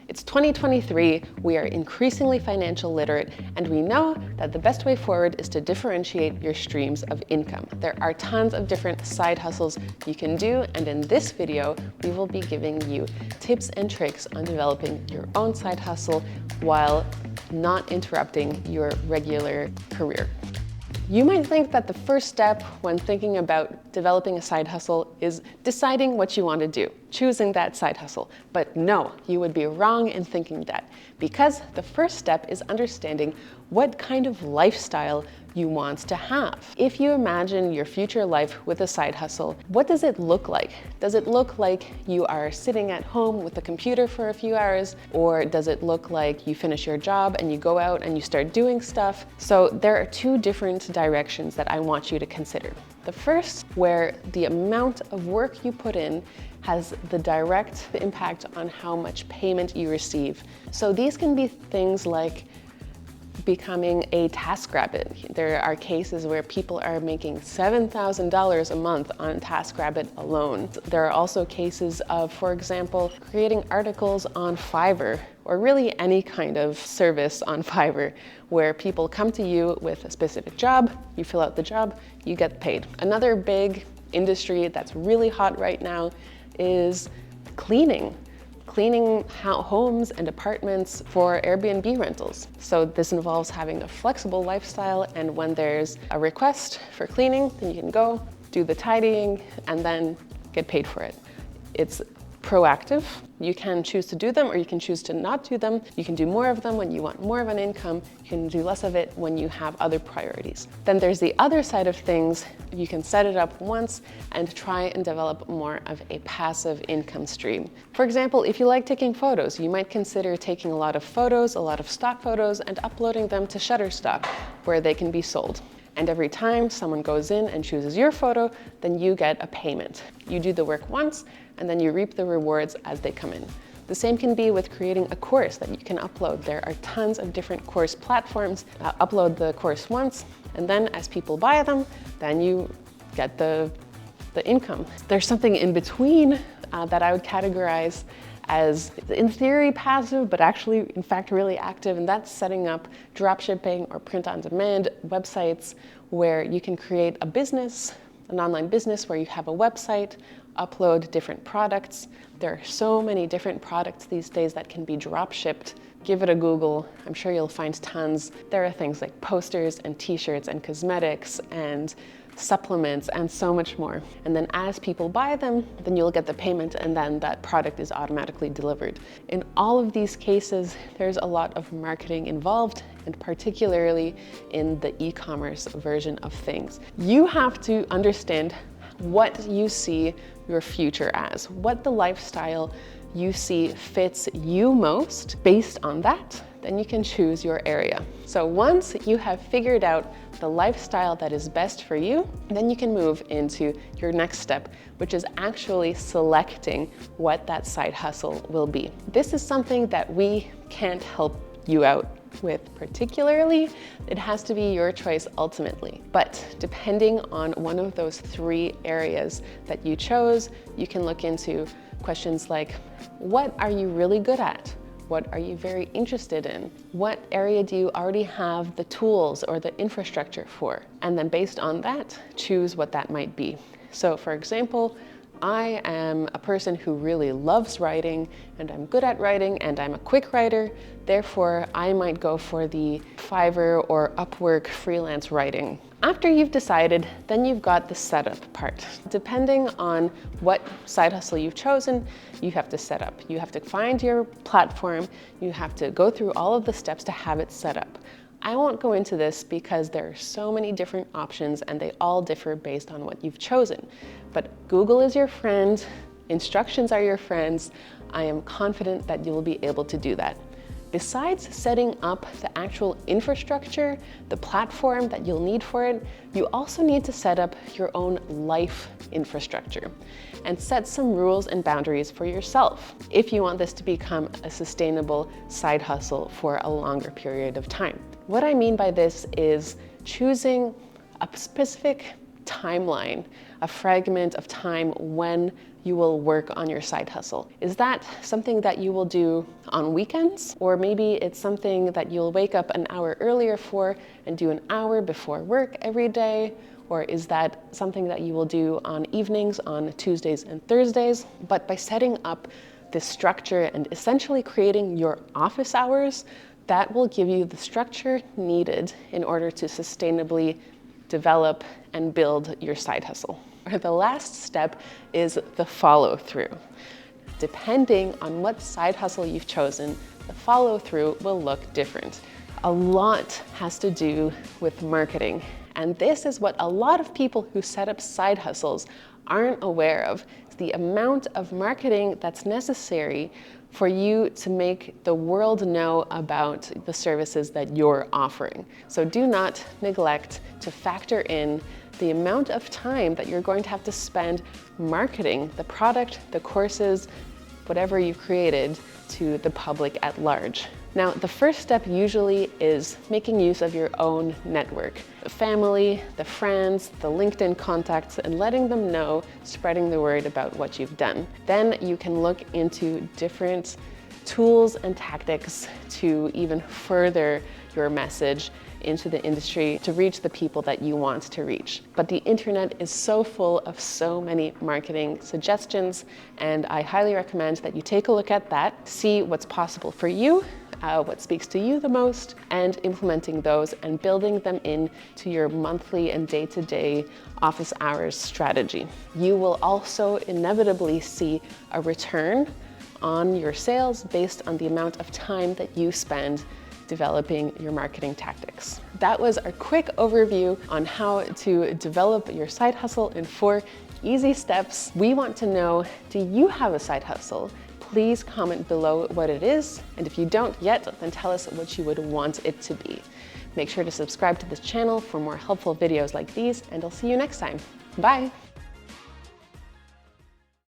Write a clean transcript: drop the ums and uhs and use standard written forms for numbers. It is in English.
It's 2023, we are increasingly financial literate, and we know that the best way forward is to differentiate your streams of income. There are tons of different side hustles you can do, and in this video, we will be giving you tips and tricks on developing your own side hustle while not interrupting your regular career. You might think that the first step when thinking about developing a side hustle is deciding what you want to do, choosing that side hustle. But no, you would be wrong in thinking that, because the first step is understanding what kind of lifestyle you want to have. If you imagine your future life with a side hustle, what does it look like? Does it look like you are sitting at home with a computer for a few hours? Or does it look like you finish your job and you go out and you start doing stuff? So there are two different directions that I want you to consider. The first, where the amount of work you put in has the direct impact on how much payment you receive. So these can be things like becoming a TaskRabbit. There are cases where people are making $7,000 a month on TaskRabbit alone. There are also cases of, for example, creating articles on Fiverr, or really any kind of service on Fiverr, where people come to you with a specific job, you fill out the job, you get paid. Another big industry that's really hot right now is cleaning homes and apartments for Airbnb rentals. So this involves having a flexible lifestyle, and when there's a request for cleaning, then you can go, do the tidying, and then get paid for it. It's proactive. You can choose to do them or you can choose to not do them. You can do more of them when you want more of an income. You can do less of it when you have other priorities. Then there's the other side of things. You can set it up once and try and develop more of a passive income stream. For example, if you like taking photos, you might consider taking a lot of photos, a lot of stock photos, and uploading them to Shutterstock, where they can be sold. And every time someone goes in and chooses your photo, then you get a payment. You do the work once, and then you reap the rewards as they come in. The same can be with creating a course that you can upload. There are tons of different course platforms. Upload the course once, and then as people buy them, then you get the income. There's something in between that I would categorize as, in theory, passive, but actually, in fact, really active, and that's setting up dropshipping or print-on-demand websites where you can create a business, an online business where you have a website, upload different products. There are so many different products these days that can be dropshipped. Give it a Google, I'm sure you'll find tons. There are things like posters and t-shirts and cosmetics and supplements and so much more. And then as people buy them, then you'll get the payment and then that product is automatically delivered. In all of these cases, there's a lot of marketing involved, and particularly in the e-commerce version of things. You have to understand what you see your future as, what the lifestyle you see fits you most. Based on that, then you can choose your area. So once you have figured out the lifestyle that is best for you, then you can move into your next step, which is actually selecting what that side hustle will be. This is something that we can't help you out with particularly. It has to be your choice ultimately. But depending on one of those three areas that you chose, you can look into questions like, what are you really good at? What are you very interested in? What area do you already have the tools or the infrastructure for? And then based on that, choose what that might be. So for example, I am a person who really loves writing, and I'm good at writing, and I'm a quick writer. Therefore, I might go for the Fiverr or Upwork freelance writing. After you've decided, then you've got the setup part. Depending on what side hustle you've chosen, you have to set up. You have to find your platform. You have to go through all of the steps to have it set up. I won't go into this because there are so many different options and they all differ based on what you've chosen. But Google is your friend, instructions are your friends. I am confident that you will be able to do that. Besides setting up the actual infrastructure, the platform that you'll need for it, you also need to set up your own life infrastructure and set some rules and boundaries for yourself if you want this to become a sustainable side hustle for a longer period of time. What I mean by this is choosing a specific timeline, a fragment of time when you will work on your side hustle? Is that something that you will do on weekends? Or maybe it's something that you'll wake up an hour earlier for and do an hour before work every day? Or is that something that you will do on evenings, on Tuesdays and Thursdays? But by setting up this structure and essentially creating your office hours, that will give you the structure needed in order to sustainably develop and build your side hustle. The last step is the follow-through. Depending on what side hustle you've chosen, the follow-through will look different. A lot has to do with marketing. And this is what a lot of people who set up side hustles aren't aware of. It's the amount of marketing that's necessary for you to make the world know about the services that you're offering. So do not neglect to factor in the amount of time that you're going to have to spend marketing the product, the courses, whatever you've created to the public at large. Now, the first step usually is making use of your own network, the family, the friends, the LinkedIn contacts, and letting them know, spreading the word about what you've done. Then you can look into different tools and tactics to even further your message into the industry to reach the people that you want to reach. But the internet is so full of so many marketing suggestions, and I highly recommend that you take a look at that, see what's possible for you, what speaks to you the most, and implementing those and building them into your monthly and day-to-day office hours strategy. You will also inevitably see a return on your sales based on the amount of time that you spend developing your marketing tactics. That was a quick overview on how to develop your side hustle in 4 easy steps. We want to know, do you have a side hustle? Please comment below what it is, and if you don't yet, then tell us what you would want it to be. Make sure to subscribe to this channel for more helpful videos like these, and I'll see you next time. Bye!